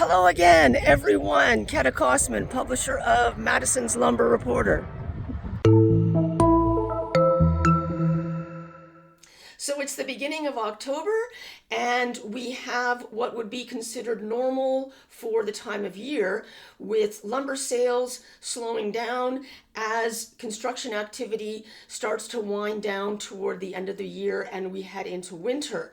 Hello again, everyone. Keta Kosman, publisher of Madison's Lumber Reporter. So it's the beginning of October, and we have what would be considered normal for the time of year, with lumber sales slowing down as construction activity starts to wind down toward the end of the year and we head into winter.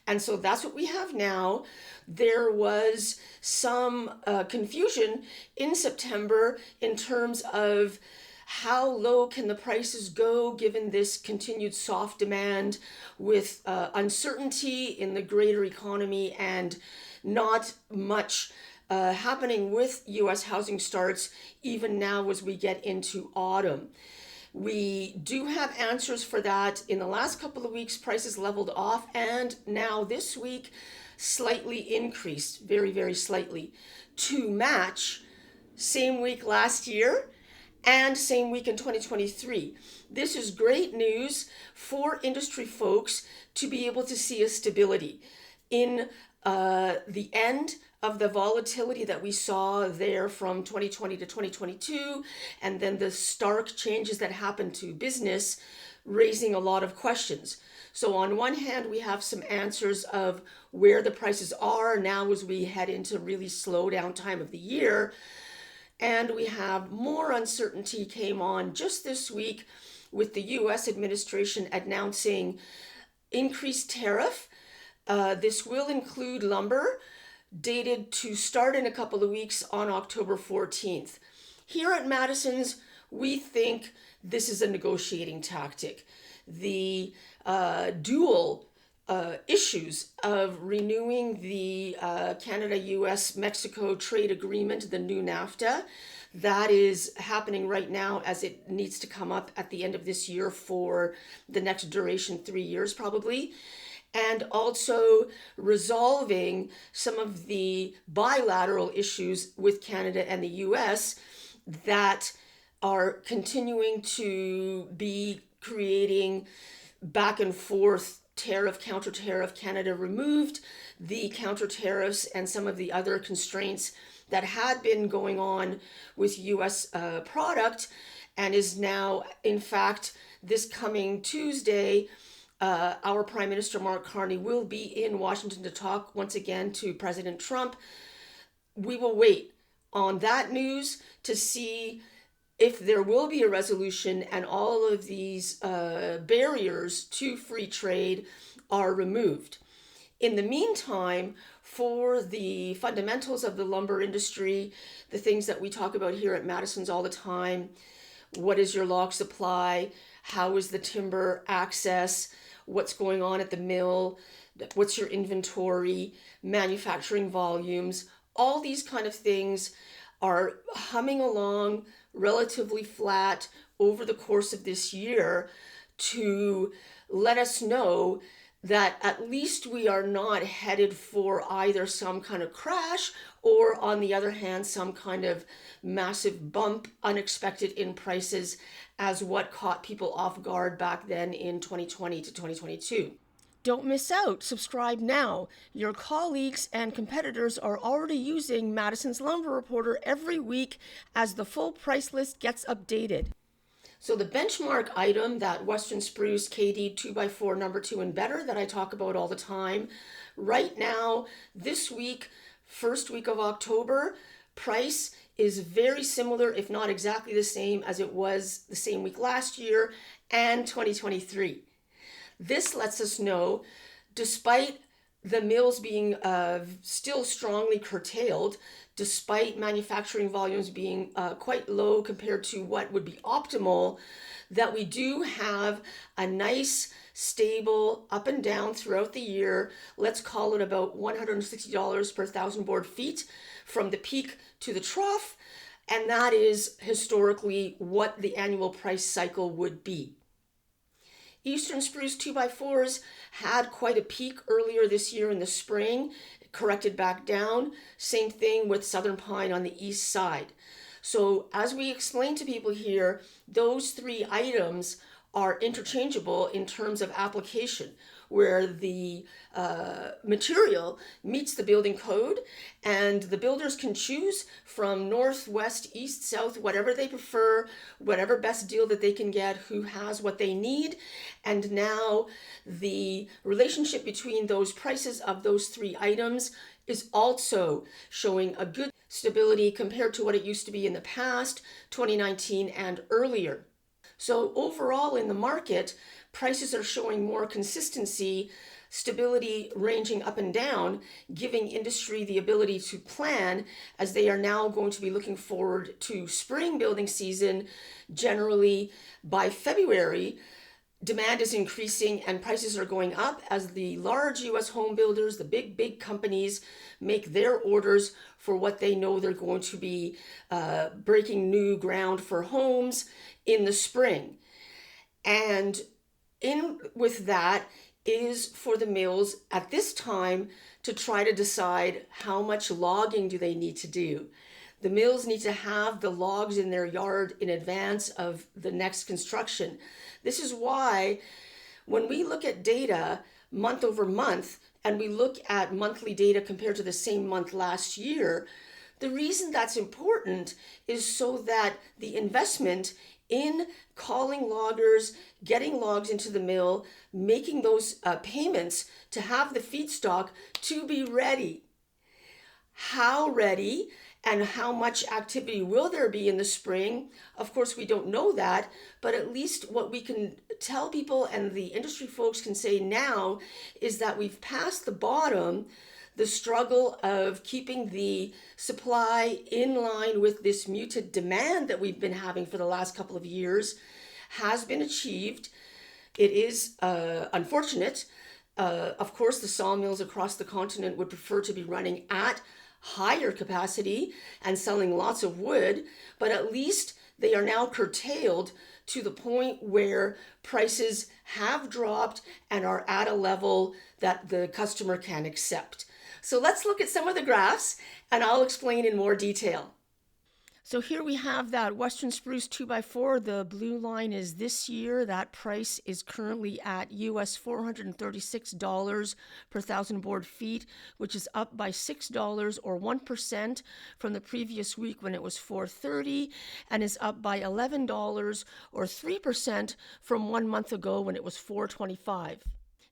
And so that's what we have now. There was some confusion in September in terms of how low can the prices go given this continued soft demand with uncertainty in the greater economy and not much happening with U.S. housing starts even now as we get into autumn. We do have answers for that. In the last couple of weeks, prices leveled off, and now this week slightly increased, very, very slightly, to match same week last year and same week in 2023. This is great news for industry folks to be able to see a stability in the end of the volatility that we saw there from 2020 to 2022, and then the stark changes that happened to business, raising a lot of questions. So on one hand, we have some answers of where the prices are now as we head into really slow down time of the year. And we have more uncertainty came on just this week with the US administration announcing increased tariff. This will include lumber, dated to start in a couple of weeks on October 14th. Here at Madison's, we think this is a negotiating tactic. The dual issues of renewing the Canada-US-Mexico trade agreement, the new NAFTA, that is happening right now as it needs to come up at the end of this year for the next duration, 3 years probably. And also resolving some of the bilateral issues with Canada and the US that are continuing to be creating back and forth tariff, counter tariff. Canada removed the counter tariffs and some of the other constraints that had been going on with US product, and is now, in fact, this coming Tuesday, our Prime Minister, Mark Carney, will be in Washington to talk once again to President Trump. We will wait on that news to see if there will be a resolution and all of these barriers to free trade are removed. In the meantime, for the fundamentals of the lumber industry, the things that we talk about here at Madison's all the time, what is your log supply? How is the timber access? What's going on at the mill? What's your inventory? Manufacturing volumes? All these kind of things are humming along relatively flat over the course of this year to let us know that at least we are not headed for either some kind of crash or, on the other hand, some kind of massive bump unexpected in prices as what caught people off guard back then in 2020 to 2022. Don't miss out. Subscribe now. Your colleagues and competitors are already using Madison's Lumber Reporter every week as the full price list gets updated. So the benchmark item, that Western Spruce KD 2x4 number 2 and better that I talk about all the time, right now, this week, first week of October, price is very similar, if not exactly the same as it was the same week last year and 2023. This lets us know, despite the mills being still strongly curtailed, despite manufacturing volumes being quite low compared to what would be optimal, that we do have a nice, stable, up and down throughout the year. Let's call it about $160 per 1,000 board feet from the peak to the trough. And that is historically what the annual price cycle would be. Eastern Spruce 2x4s had quite a peak earlier this year in the spring, corrected back down. Same thing with Southern Pine on the east side. So as we explain to people here, those three items are interchangeable in terms of application. where the material meets the building code, and the builders can choose from north, west, east, south, whatever they prefer, whatever best deal that they can get, who has what they need. And now the relationship between those prices of those three items is also showing a good stability compared to what it used to be in the past, 2019 and earlier. So overall in the market, prices are showing more consistency, stability ranging up and down, giving industry the ability to plan as they are now going to be looking forward to spring building season. Generally by February, demand is increasing and prices are going up as the large US home builders, the big companies, make their orders for what they know they're going to be breaking new ground for homes in the spring. And in with that is for the mills at this time to try to decide how much logging do they need to do. The mills need to have the logs in their yard in advance of the next construction. This is why when we look at data month over month and we look at monthly data compared to the same month last year, the reason that's important is so that the investment in calling loggers, getting logs into the mill, making those payments to have the feedstock to be ready. How ready and how much activity will there be in the spring? Of course, we don't know that, but at least what we can tell people and the industry folks can say now is that we've passed the bottom. The struggle of keeping the supply in line with this muted demand that we've been having for the last couple of years has been achieved. It is unfortunate. Of course, the sawmills across the continent would prefer to be running at higher capacity and selling lots of wood, but at least they are now curtailed to the point where prices have dropped and are at a level that the customer can accept. So let's look at some of the graphs and I'll explain in more detail. So here we have that Western spruce 2x4. The blue line is this year. That price is currently at US $436 per thousand board feet, which is up by $6 or 1% from the previous week when it was $430, and is up by $11 or 3% from 1 month ago when it was $425.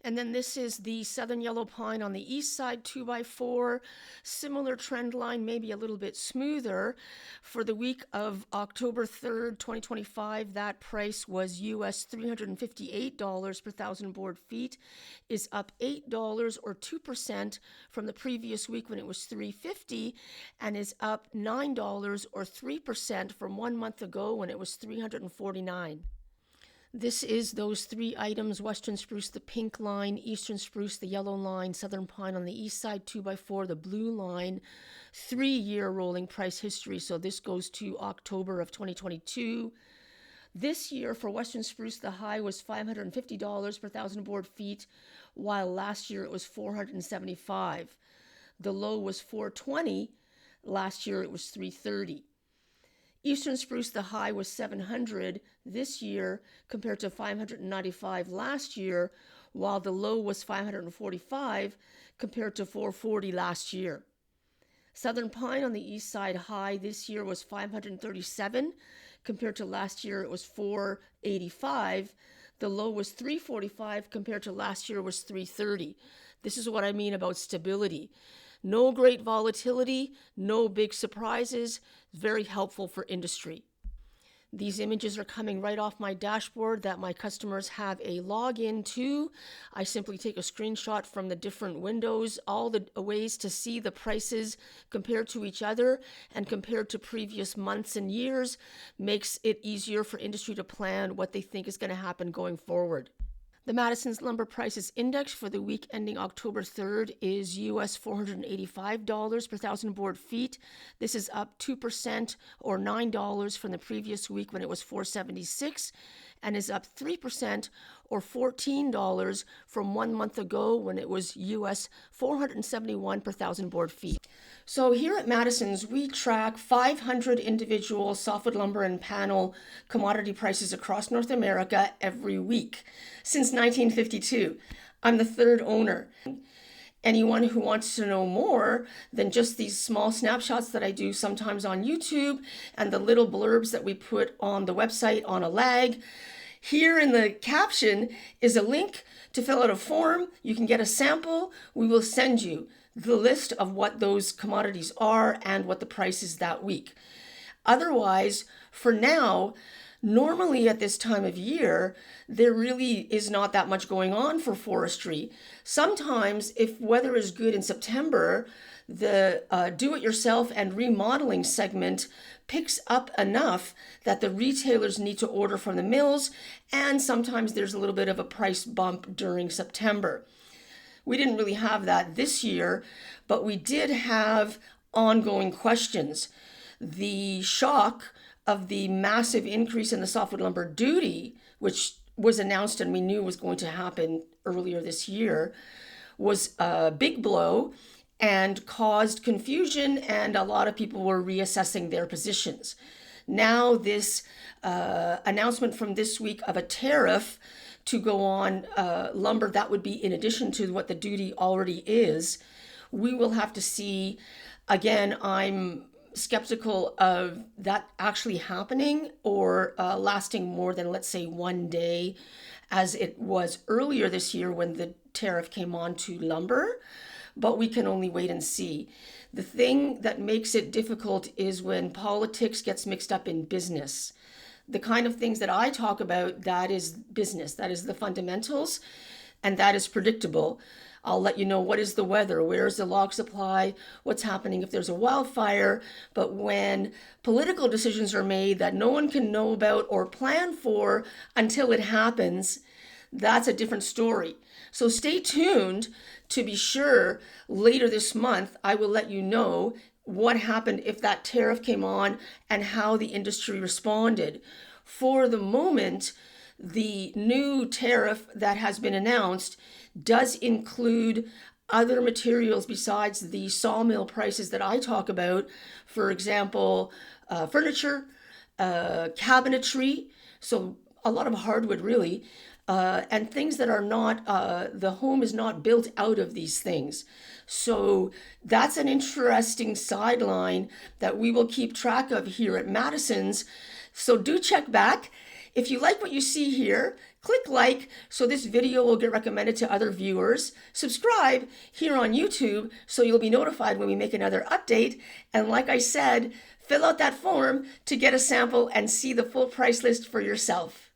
And then this is the southern yellow pine on the east side, 2x4. Similar trend line, maybe a little bit smoother. For the week of October 3rd, 2025, that price was US $358 per thousand board feet, is up $8 or 2% from the previous week when it was $350, and is up $9 or 3% from 1 month ago when it was $349. This is those three items: Western spruce, the pink line; Eastern spruce, the yellow line; Southern pine on the east side, 2x4, the blue line. 3-year rolling price history, so this goes to October of 2022. This year for Western spruce, the high was $550 per thousand board feet, while last year it was $475. The low was $420. Last year it was $330. Eastern spruce, the high was $700 this year compared to $595 last year, while the low was $545 compared to $440 last year. Southern pine on the east side, high this year was $537 compared to last year it was $485. The low was $345 compared to last year was $330. This is what I mean about stability. No great volatility, no big surprises, very helpful for industry. These images are coming right off my dashboard that my customers have a login to. I simply take a screenshot from the different windows, all the ways to see the prices compared to each other and compared to previous months and years makes it easier for industry to plan what they think is going to happen going forward. The Madison's Lumber Prices Index for the week ending October 3rd is US $485 per thousand board feet. This is up 2% or $9 from the previous week when it was $476, and is up 3% or $14 from 1 month ago when it was US $471 per thousand board feet. So here at Madison's, we track 500 individual softwood lumber and panel commodity prices across North America every week since 1952. I'm the third owner. Anyone who wants to know more than just these small snapshots that I do sometimes on YouTube and the little blurbs that we put on the website on a lag, here in the caption is a link to fill out a form. You can get a sample. We will send you the list of what those commodities are and what the price is that week. Otherwise, for now, normally at this time of year, there really is not that much going on for forestry. Sometimes, if weather is good in September, the do-it-yourself and remodeling segment picks up enough that the retailers need to order from the mills, and sometimes there's a little bit of a price bump during September. We didn't really have that this year, but we did have ongoing questions. The shock of the massive increase in the softwood lumber duty, which was announced and we knew was going to happen earlier this year, was a big blow and caused confusion, and a lot of people were reassessing their positions. Now this announcement from this week of a tariff to go on lumber that would be in addition to what the duty already is, we will have to see. Again, I'm skeptical of that actually happening or lasting more than, let's say, one day, as it was earlier this year when the tariff came on to lumber. But we can only wait and see. The thing that makes it difficult is when politics gets mixed up in business. The kind of things that I talk about, that is business, that is the fundamentals, and that is predictable. I'll let you know what is the weather, where is the log supply, what's happening if there's a wildfire. But when political decisions are made that no one can know about or plan for until it happens, that's a different story. So stay tuned to be sure. Later this month, I will let you know what happened if that tariff came on and how the industry responded. For the moment, the new tariff that has been announced does include other materials besides the sawmill prices that I talk about. For example, furniture, cabinetry, so a lot of hardwood really, and things that are not, the home is not built out of these things. So that's an interesting sideline that we will keep track of here at Madison's. So do check back. If you like what you see here, click like so this video will get recommended to other viewers. Subscribe here on YouTube so you'll be notified when we make another update. And like I said, fill out that form to get a sample and see the full price list for yourself.